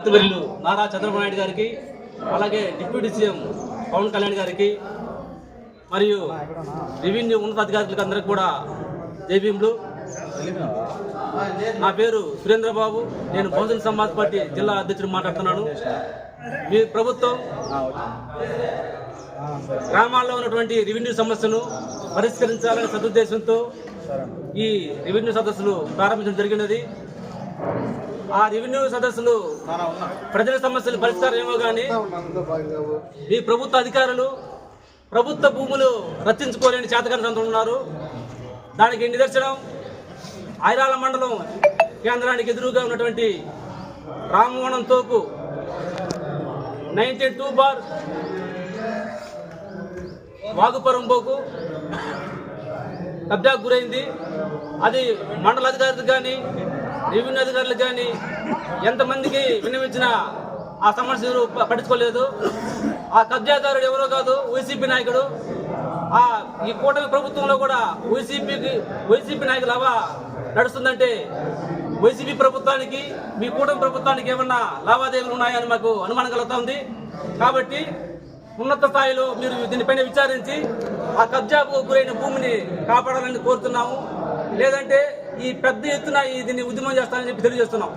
మంత్రివర్యులు నారా చంద్రబాబు నాయుడు గారికి, అలాగే డిప్యూటీ సీఎం పవన్ కళ్యాణ్ గారికి మరియు రెవెన్యూ ఉన్నతాధికారులకు అందరికీ కూడా జైభీములు. నా పేరు సురేంద్రబాబు, నేను బహుజన్ సమాజ్ పార్టీ జిల్లా అధ్యక్షుడు మాట్లాడుతున్నాను. మీ ప్రభుత్వం గ్రామాల్లో ఉన్నటువంటి రెవెన్యూ సమస్యను పరిష్కరించాలనే సదుద్దేశంతో ఈ రెవెన్యూ సదస్సులు ప్రారంభించడం జరిగినది. ఆ రెవెన్యూ సదస్సులు ప్రజల సమస్యలు పరిష్కారం ఏమో కానీ ఈ ప్రభుత్వ అధికారులు ప్రభుత్వ భూములు రక్షించుకోలేని చేతకాని సంతం ఉన్నారు. దానికి నిదర్శనం ఐరాల మండలం కేంద్రానికి ఎదురుగా ఉన్నటువంటి రామవనం తోపు 92 వాగుపరంబోకు కబ్జాకు గురైంది. అది మండల అధికారులకు కానీ రెవెన్యూ అధికారులకు కానీ ఎంతమందికి విన్నవించినా ఆ సమస్యలు పట్టించుకోలేదు. ఆ కబ్జాదారుడు ఎవరో కాదు, వైసీపీ నాయకుడు. ఈ కూటమి ప్రభుత్వంలో కూడా వైసీపీ నాయకులు అవా నడుస్తుందంటే వైసీపీ ప్రభుత్వానికి మీ కూటమి ప్రభుత్వానికి ఏమన్నా లావాదేవీలు ఉన్నాయని మాకు అనుమానం కలుగుతుంది. కాబట్టి ఉన్నత స్థాయిలో మీరు దీనిపైన విచారించి ఆ కబ్జాకు గురైన భూమిని కాపాడాలని కోరుతున్నాము. లేదంటే ఈ పెద్ద ఎత్తున దీన్ని ఉద్యమం చేస్తానని చెప్పి తెలియజేస్తున్నాం.